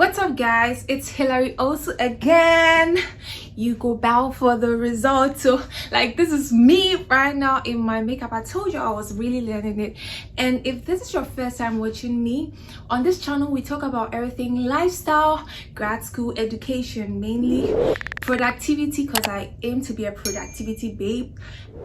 What's up, guys? It's Hillary also again. You go bow for the result. So like, this is me right now in my makeup. I told you I was really learning it. And if this is your first time watching me on this channel, we talk about everything lifestyle, grad school, education, mainly productivity, because I aim to be a productivity babe,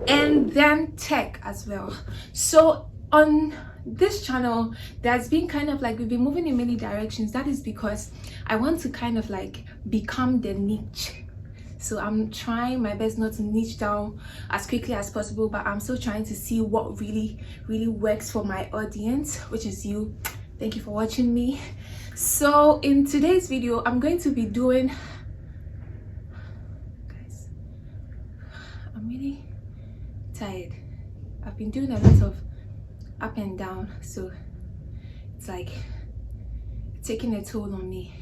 and then tech as well. So on this channel, there's been kind of like, we've been moving in many directions. That is because I want to kind of like become the niche. So I'm trying my best not to niche down as quickly as possible, but I'm still trying to see what really works for my audience, which is you. Thank you for watching me. So in today's video, I'm going to be doing, guys, I'm really tired. I've been doing a lot of up and down, so it's like taking a toll on me.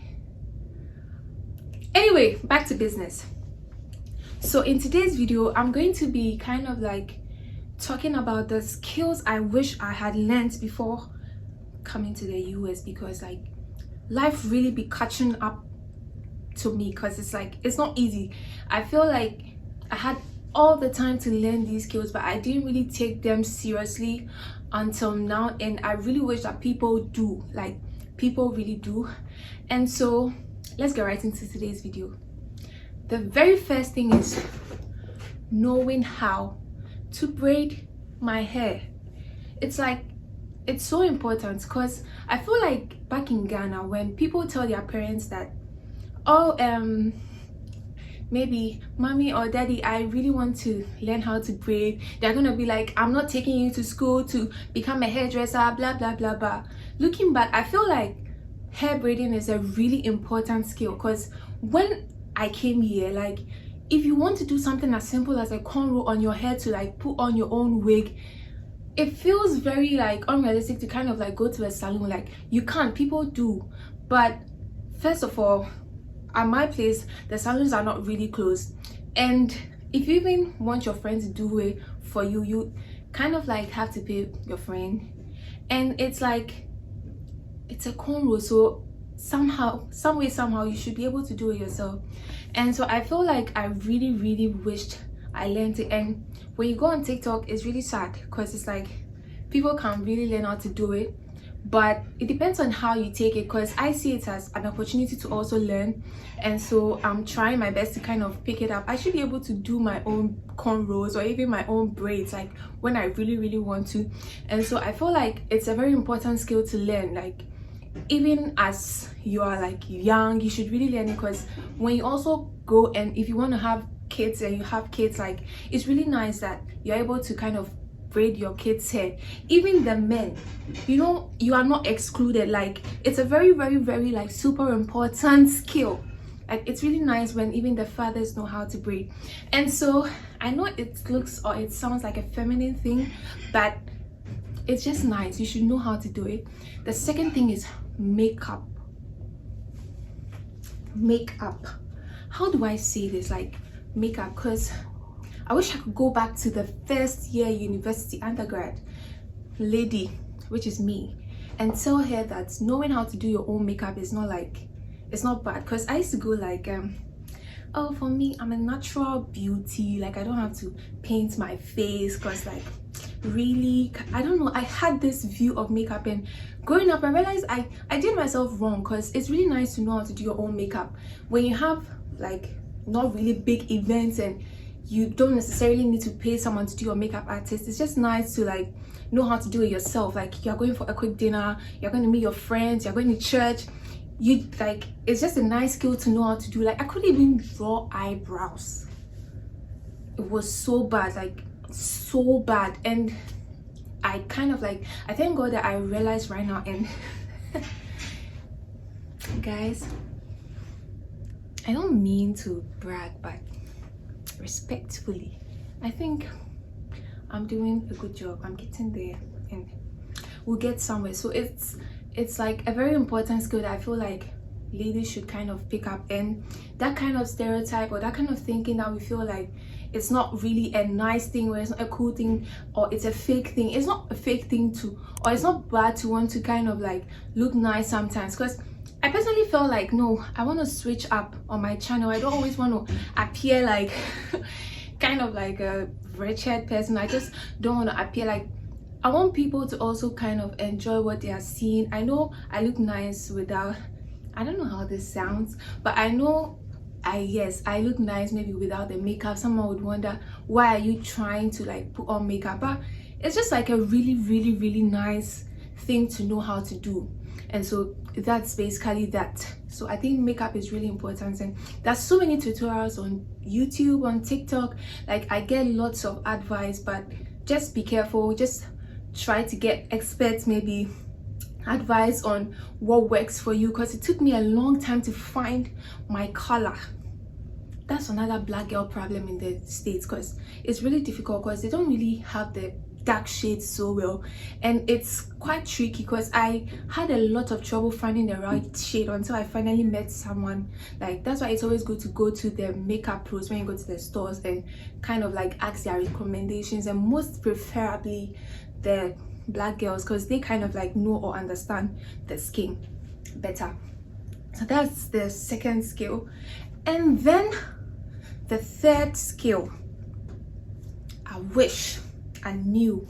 Anyway, back to business. So in today's video, I'm going to be kind of like talking about the skills I wish I had learned before coming to the US, because like life really be catching up to me, because it's like, it's not easy. I feel like I had all the time to learn these skills, but I didn't really take them seriously until now, and I really wish that people do, like people really do. And so let's get right into today's video. The very first thing is knowing how to braid my hair. It's like, it's so important, because I feel like back in Ghana, when people tell their parents that, oh, maybe mommy or daddy, I really want to learn how to braid, they're gonna be like, I'm not taking you to school to become a hairdresser, blah blah blah blah. Looking back, I feel like hair braiding is a really important skill, because when I came here, like, if you want to do something as simple as a cornrow on your hair to like put on your own wig, it feels very like unrealistic to kind of like go to a salon. Like, you can't, people do. But first of all, at my place, the salons are not really closed, and if you even want your friend to do it for you, you kind of like have to pay your friend, and it's like, it's a cornrow, so somehow, some way, somehow you should be able to do it yourself. And so I feel like I really wished I learned it. And when you go on TikTok, it's really sad, because it's like people can really learn how to do it, but it depends on how you take it, because I see it as an opportunity to also learn. And so I'm trying my best to kind of pick it up. I should be able to do my own cornrows or even my own braids, like when I really want to. And so I feel like it's a very important skill to learn. Like, even as you are like young, you should really learn it, because when you also go, and if you want to have kids and you have kids, like, it's really nice that you're able to kind of braid your kids' hair. Even the men, you know, you are not excluded. Like, it's a very like super important skill. Like, it's really nice when even the fathers know how to braid. And so I know it looks or it sounds like a feminine thing, but it's just nice. You should know how to do it. The second thing is makeup. How do I say this? Like, makeup, because I wish I could go back to the first year university undergrad lady, which is me, and tell her that knowing how to do your own makeup is not like, it's not bad. Because I used to go like, oh, for me, I'm a natural beauty, like I don't have to paint my face, because like, really, I don't know, I had this view of makeup, and growing up I realized I did myself wrong, because it's really nice to know how to do your own makeup when you have like not really big events and you don't necessarily need to pay someone to do your makeup artist. It's just nice to like know how to do it yourself. Like, you're going for a quick dinner, you're going to meet your friends, you're going to church, you like, it's just a nice skill to know how to do. Like, I couldn't even draw eyebrows. It was so bad, like so bad. And I kind of like, I thank God that I realized right now. And guys, I don't mean to brag, but respectfully, I think I'm doing a good job. I'm getting there, and we'll get somewhere. So it's like a very important skill that I feel like ladies should kind of pick up. And that kind of stereotype or that kind of thinking that we feel like it's not really a nice thing, or it's not a cool thing, or it's a fake thing. It's not a fake thing to, or it's not bad to want to kind of like look nice sometimes, because I personally felt like, no, I want to switch up on my channel. I don't always want to appear like kind of like a wretched person. I just don't want to appear like, I want people to also kind of enjoy what they are seeing. I know I look nice without, I don't know how this sounds, but I know I look nice maybe without the makeup. Someone would wonder, why are you trying to like put on makeup? But it's just like a really nice thing to know how to do. And so that's basically that. So I think makeup is really important, and there's so many tutorials on YouTube, on TikTok. Like I get lots of advice, but just be careful. Just try to get experts maybe advice on what works for you, because it took me a long time to find my color. That's another black girl problem in the States, because it's really difficult because they don't really have the dark shades so well, and it's quite tricky because I had a lot of trouble finding the right shade until I finally met someone. Like that's why it's always good to go to the makeup pros when you go to the stores and kind of like ask their recommendations, and most preferably the black girls, because they kind of like know or understand the skin better. So that's the second skill. And then the third skill, I wish I knew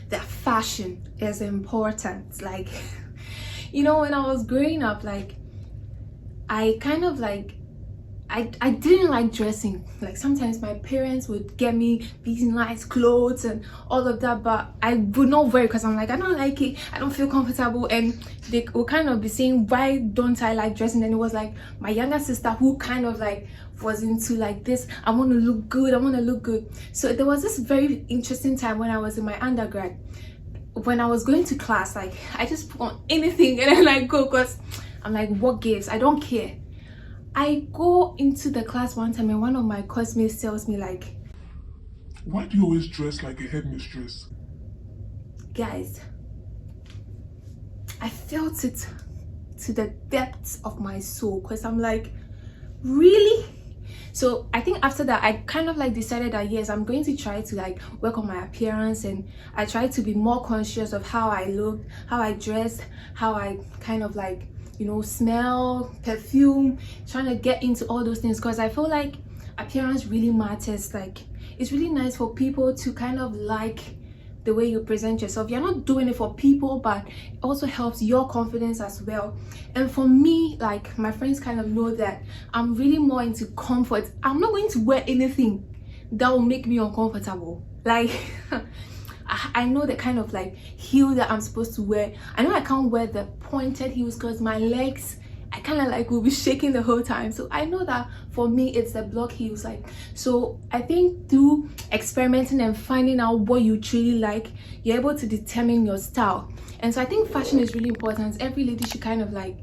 that fashion is important. Like, you know, when I was growing up, like I kind of like I didn't like dressing. Like sometimes my parents would get me these nice clothes and all of that, but I would not wear it because I'm like, I don't like it, I don't feel comfortable. And they would kind of be saying, why don't I like dressing? And it was like my younger sister who kind of like was into like this, I want to look good, I want to look good. So there was this very interesting time when I was in my undergrad, when I was going to class, like I just put on anything and then I go, because I'm like, what gives? I don't care. I go into the class one time and one of my classmates tells me like, why do you always dress like a headmistress? Guys, I felt it to the depths of my soul, because I'm like, really? So I think after that I kind of like decided that yes, I'm going to try to like work on my appearance, and I tried to be more conscious of how I looked, how I dressed, how I kind of like, you know, smell, perfume, trying to get into all those things, because I feel like appearance really matters. Like it's really nice for people to kind of like the way you present yourself. You're not doing it for people, but it also helps your confidence as well. And for me, like my friends kind of know that I'm really more into comfort. I'm not going to wear anything that will make me uncomfortable. Like I know the kind of like heel that I'm supposed to wear. I know I can't wear the pointed heels because my legs, I kind of like will be shaking the whole time. So I know that for me it's the block heels. Like, so I think through experimenting and finding out what you truly like, you're able to determine your style. And so I think fashion is really important. Every lady should kind of like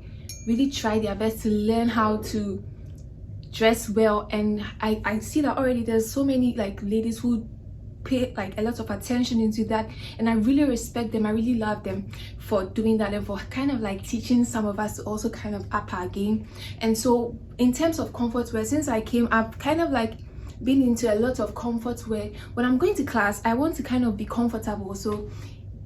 really try their best to learn how to dress well. And I see that already there's so many like ladies who pay like a lot of attention into that, and I really respect them. I really love them for doing that and for kind of like teaching some of us to also kind of up our game. And so in terms of comfort wear, since I came up kind of like been into a lot of comfort wear, when I'm going to class I want to kind of be comfortable. So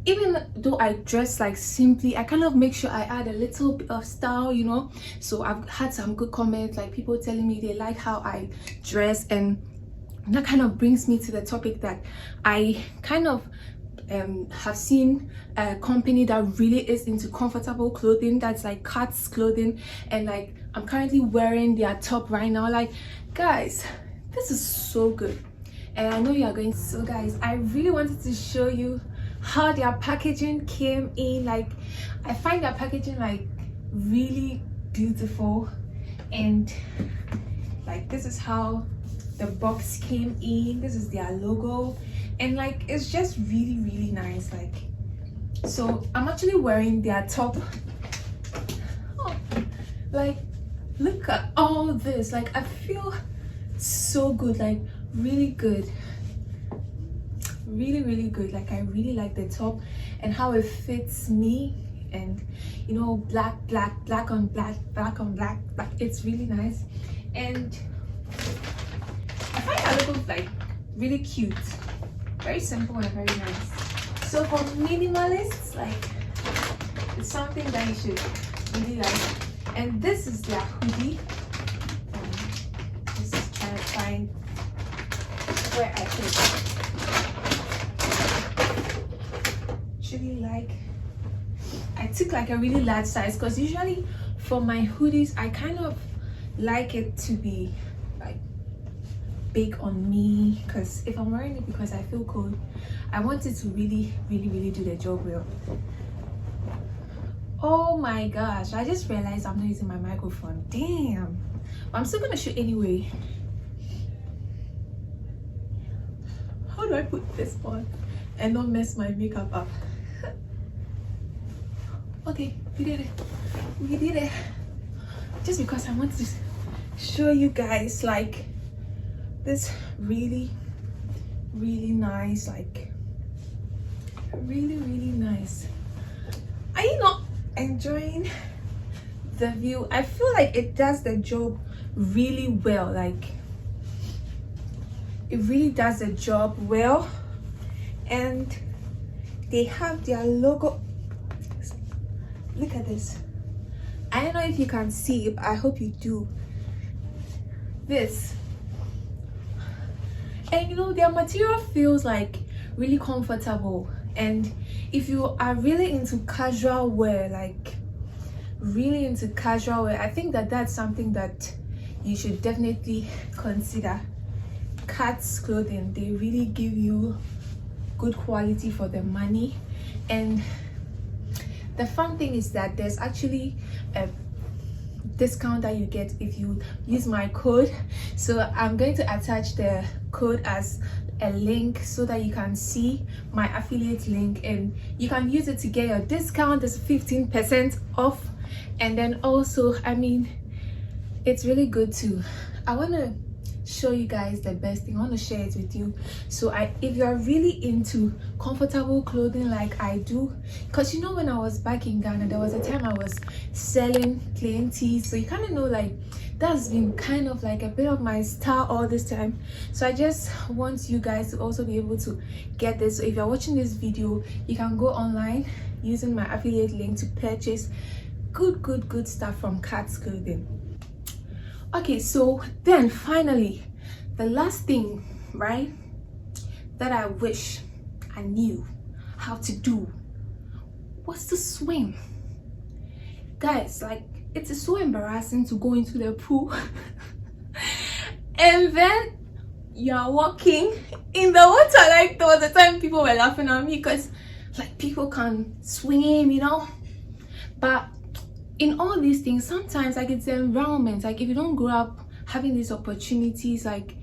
even though I dress like simply, I kind of make sure I add a little bit of style, you know. So I've had some good comments, like people telling me they like how I dress, and that kind of brings me to the topic that I kind of have seen a company that really is into comfortable clothing, that's like cutsclothing, and like I'm currently wearing their top right now. Like guys, this is so good, and I know you are going. So guys, I really wanted to show you how their packaging came in. Like I find their packaging like really beautiful, and like this is how the box came in. This is their logo, and like it's just really nice. Like, so I'm actually wearing their top. Oh, like look at all this. Like I feel so good, like really good, really good. Like I really like the top and how it fits me, and you know, black on black. Like it's really nice, and I find that look like really cute, very simple and very nice. So for minimalists, like it's something that you should really like. And this is their hoodie. This is trying to find where I can actually like. I took like a really large size because usually for my hoodies I kind of like it to be like big on me, because if I'm wearing it because I feel cold, I want it to really do the job well. Oh my gosh, I just realized I'm not using my microphone. Damn, but I'm still gonna shoot anyway. How do I put this on and not mess my makeup up? Okay, we did it. Just because I want to show you guys like this really nice, like really nice. Are you not enjoying the view? I feel like it does the job really well. Like it really does the job well, and they have their logo. Look at this. I don't know if you can see, but I hope you do. This, and you know, their material feels like really comfortable. And if you are really into casual wear, like really into casual wear, I think that that's something that you should definitely consider. Cutsclothing, they really give you good quality for the money. And the fun thing is that there's actually a discount that you get if you use my code. So I'm going to attach the code as a link so that you can see my affiliate link, and you can use it to get your discount. There's 15% off. And then also, I mean, it's really good too. I want to show you guys the best thing. I want to share it with you. So if you're really into comfortable clothing like I do, because you know, when I was back in Ghana, there was a time I was selling plain tees, so you kind of know, like that's been kind of like a bit of my style all this time. So I just want you guys to also be able to get this. So if you're watching this video, you can go online using my affiliate link to purchase good stuff from Cutsclothing. Okay, so then finally, the last thing, right, that I wish I knew how to do was to swim. Guys, like, it's so embarrassing to go into the pool and then you're walking in the water. Like, there was a time people were laughing at me because like people can swim, you know. But in all these things, sometimes like it's the environment. Like if you don't grow up having these opportunities, like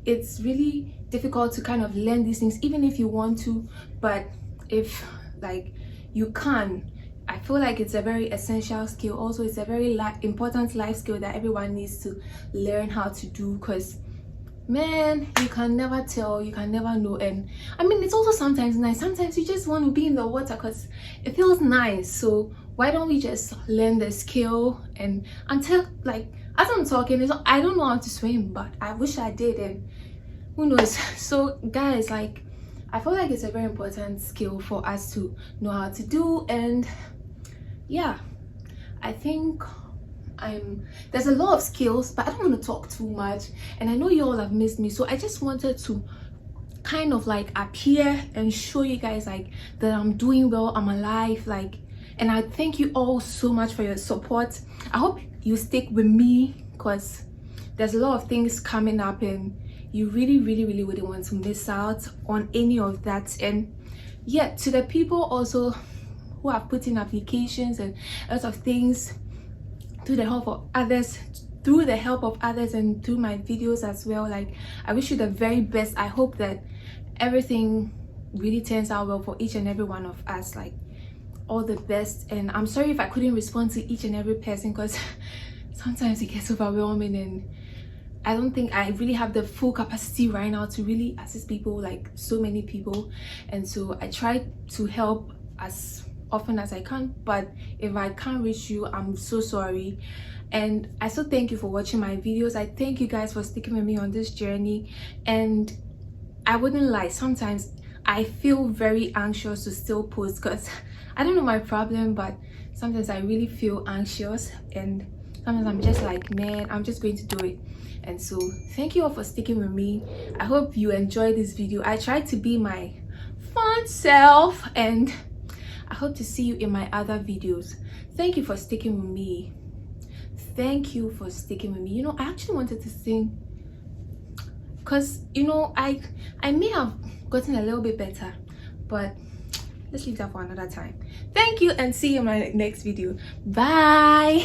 it's really difficult to kind of learn these things even if you want to. But if like you can, I feel like it's a very essential skill. Also, it's a very important life skill that everyone needs to learn how to do, because man, you can never tell, you can never know. And I mean, it's also sometimes nice. Sometimes you just want to be in the water because it feels nice. So why don't we just learn the skill? And until like as I'm talking, I don't know how to swim, but I wish I did, and who knows. So guys, like I feel like it's a very important skill for us to know how to do. And yeah, I think there's a lot of skills, but I don't want to talk too much, and I know you all have missed me, so I just wanted to kind of like appear and show you guys like that I'm doing well, I'm alive, like. And I thank you all so much for your support. I hope you stick with me, because there's a lot of things coming up and you really wouldn't want to miss out on any of that. And yeah, to the people also who have put in applications and a lot of things through the help of others, and through my videos as well, like I wish you the very best. I hope that everything really turns out well for each and every one of us. Like all the best. And I'm sorry if I couldn't respond to each and every person, because sometimes it gets overwhelming and I don't think I really have the full capacity right now to really assist people, like so many people. And so I try to help as often as I can, but if I can't reach you, I'm so sorry. And I still thank you for watching my videos. I thank you guys for sticking with me on this journey. And I wouldn't lie, sometimes I feel very anxious to still post, because I don't know my problem, but sometimes I really feel anxious, and sometimes I'm just like, man, I'm just going to do it. And so thank you all for sticking with me. I hope you enjoyed this video. I tried to be my fun self, and I hope to see you in my other videos. Thank you for sticking with me. Thank you for sticking with me. You know, I actually wanted to sing, because you know, I may have gotten a little bit better, but let's leave that for another time. Thank you, and see you in my next video. Bye.